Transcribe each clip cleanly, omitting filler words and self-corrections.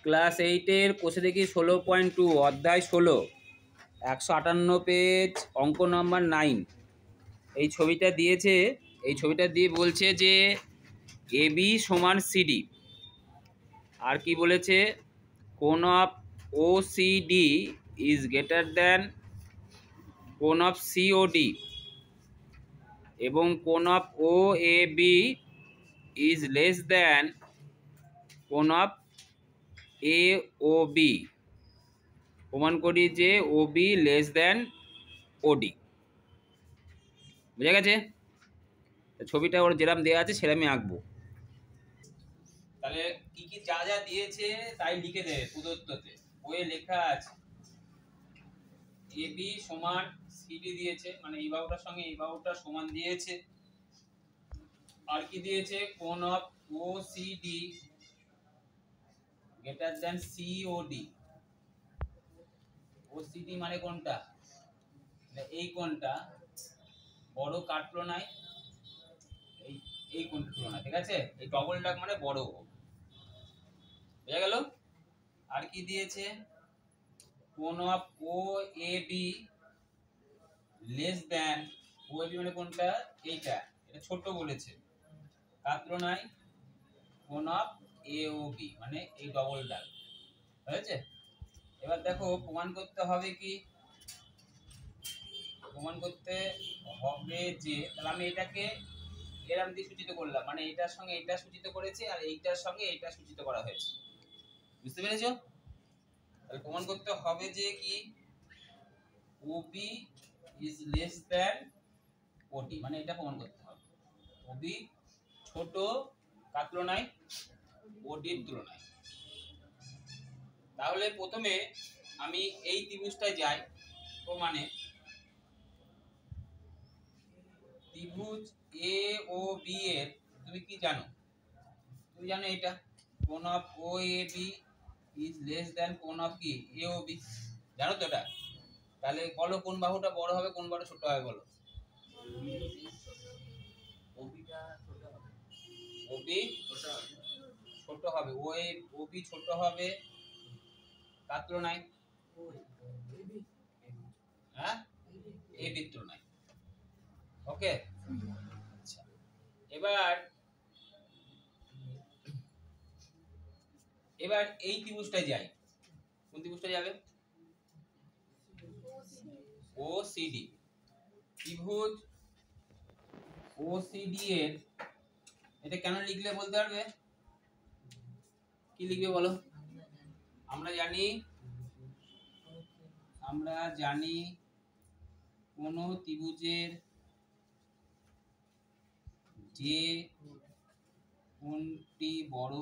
Class 8-এর কোষে দেখি 16.2 অধ্যায় 16 158 পেজ অঙ্ক নম্বর 9। এই ছবিটা দিয়েছে, এই ছবিটা দিয়ে বলছে যে এবি সমান সিডি। আর কি বলেছে, কোণ of O CD is greater than কোণ অফ সিওডি এবং কোণ of O A B is less than কোণ অফ এ ও বি। প্রমাণ করি যে ও বি লেস দ্যান ওডি। বুঝা গেছে? ছবিটা ওর যেরকম দেওয়া আছে সেরকমই আঁকবো। তাহলে কি কি যা যা দিয়েছে তাই লিখে দেবে প্রদত্ততে। বইয়ে লেখা আছে এবি সমান সিডি দিয়েছে, মানে এই বাহুটার সঙ্গে এই বাহুটা সমান দিয়েছে। আর কি দিয়েছে, কোণ of O CD greater than COD. O CD মানে কোনটা, এই কোণটা বড় কাটলো নাই এই কোণটার তুলনায়, ঠিক আছে? এই ডবল ডাক মানে বড়, বুঝা গেল? আর কি দিয়েছে, কোণ of O A B less than, O A B মানে কোনটা, এইটা, এটা ছোট বলেছে, কার তুলনায় কোণ অফ এ ও বি মানে এই ডবল ডাক, হয়েছে? এবার দেখো প্রমাণ করতে হবে কি, প্রমাণ করতে হবে যে, তাহলে আমি এটাকে এরম দিয়ে সূচিত করলাম, মানে এইটার সঙ্গে এইটা সূচিত করেছি আর এইটার সঙ্গে এইটা সূচিত করা হয়েছে। বুঝতে পেরেছো? তাহলে প্রমাণ করতে হবে যে কি, OB is less than OD, মানে এটা প্রমাণ করতে হবে। OB ছোট কার তুলনায়, OD এর তুলনায়। তাহলে প্রথমে আমি এই ত্রিভুজটায় যাই প্রমাণে। ত্রিভুজ এ ও বি এর তুমি কি জানো, তুমি জানো এটা কোণ of O A B is less than কোণ অফ কি এ ও বি, জানো তো এটা? তাহলে বলো কোন বাহুটা বড় হবে কোন বাহুটা ছোট হবে, বলো। ওবি ছোট হবে, ও এ ওবি ছোট হবে কার তুলনায়, হ্যাঁ এ বির তুলনায়। ওকে, আচ্ছা এবার এবার এই ত্রিভুজটায় যাই। কোন ত্রিভুজটা যাবে, ও সিডি। ত্রিভুজ ও সিডি এর এটা কেন লিখলে বলতে পারবে, কি লিখবে বলো? আমরা জানি কোন ত্রিভুজের যে কোণটি বড়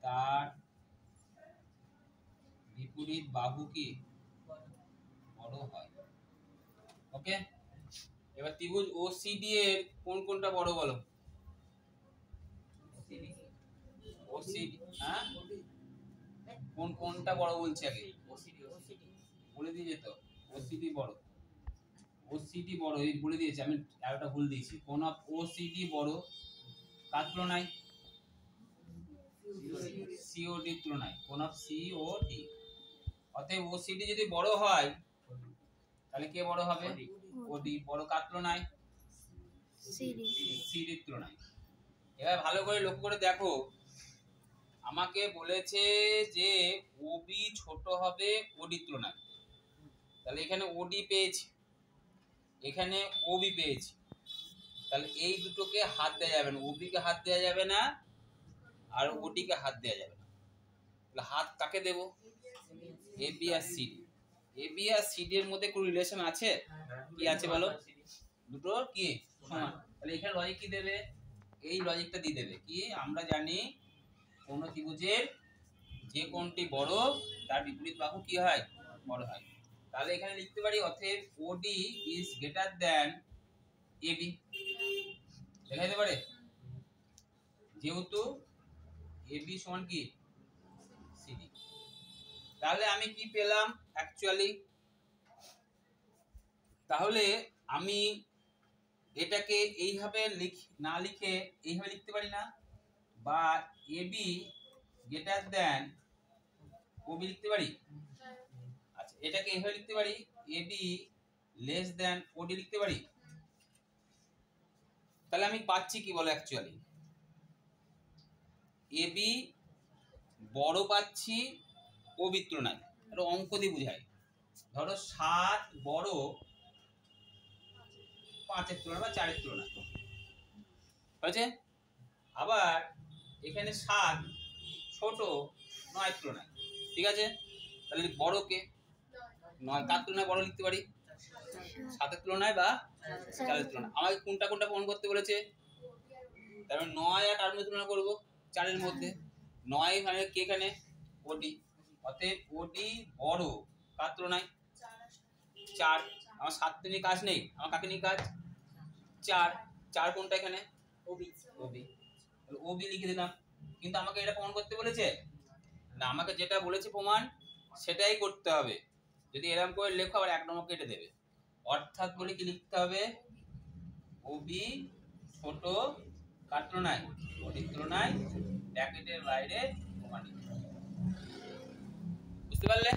তার বিপরীত বাহু কি বড় হয়। ওকে, এবার ত্রিভুজ ও সিডি এর কোন কোনটা বড় বলো, ও সিডি, হ্যাঁ কোন কোনটা বড় বলছে আগে, বলে দিয়েছে তো ও সিডি বড়, ও সিডি বড় এই বলে দিয়েছে, আমি আরেকটা ভুল দিয়েছি। কোণ অফ ও সিডি বড় কার তুলনায়, সিওডি তুলনায়, কোণ অফ সিওডি। অতএব ও সিডি যদি বড় হয় তাহলে কে বড় হবে, ওডি বড় কার তুলনায়, সিডি তুলনায়। এবার ভালো করে লক্ষ্য করে দেখো, আমাকে বলেছে যে ওবি ছোট হবে ওডি তুলনায়, তাহলে এখানে ওডি পেয়েছি, এখানে ওবি পেয়েছি, তাহলে এই দুটোকে হাত দেওয়া যাবে না, ওবি কে হাত দেওয়া যাবে না আর ওডি কে হাত দেওয়া যাবে না। তাহলে হাত কাকে দেব, এবি আর সিডি। এবি আর সিডি এর মধ্যে কোনো রিলেশন আছে, কি আছে বলো, দুটো কি সমান। তাহলে এখানে লজিক কি দেবে, এই লজিকটা দিয়ে দেবে কি, আমরা জানি কোন ত্রিভুজের যে কোণটি বড় তার বিপরীত বাহু কি হয়, বড় হয়। তাহলে এখানে লিখতে পারি অতএব ওডি ইজ গ্রেটার দ্যান এবি, লেখা যেতে পারে, যেহেতু এবি সমান কি সিডি। তাহলে আমি কি পেলাম অ্যাকচুয়ালি, তাহলে আমি এটাকে এইভাবে না লিখে এইভাবে লিখতে পারি না, বা এবি গ্রেটার দেন ওবি লিখতে পারি? আচ্ছা, এটাকে এইভাবে লিখতে পারি, এবি লেস দেন ওডি লিখতে পারি? তাহলে আমি পাচ্ছি কি বলো অ্যাকচুয়ালি, এবি বড় পাচ্ছি ওবির তুলনায়। একটা অঙ্ক দিয়ে বুঝাই, ধরো 7 বড় 5-এর তুলনায় বা 4-এর তুলনায়, হয়েছে? আবার এখানে 7 ছোট 9-এর তুলনায়, ঠিক আছে? তাহলে বড় কে? 9 কার তুলনায় বড় লিখতে পারি? 7-এর তুলনায় বা 4-এর তুলনায়। আমাকে কোনটা কোনটা প্রমাণ করতে বলেছে? তারপরে 9 আর কার মধ্যে তুলনা করবো? 4-এর মধ্যে। 9 মানে কে এখানে? ওডি। অতএব ওডি বড় কার তুলনায়? 4। আমার 7 তো নিয়ে কাজ নেই, আমার কাকে নিয়ে কাজ? 4। 4 কোনটা এখানে? ওবি। ওবি, ওবি লিখে দিলাম। কিন্তু আমাকে এটা প্রমাণ করতে বলেছে না, আমাকে যেটা বলেছে প্রমাণ সেটাই করতে হবে। যদি এরকম করে লেখো আবার 1 নম্বর কেটে দেবে। অর্থাৎ বলে কি লিখতে হবে? ওবি ছোট কার তুলনায়? ওডির তুলনায়, ব্র্যাকেটের বাইরে প্রমাণিত। বুঝতে পারলে?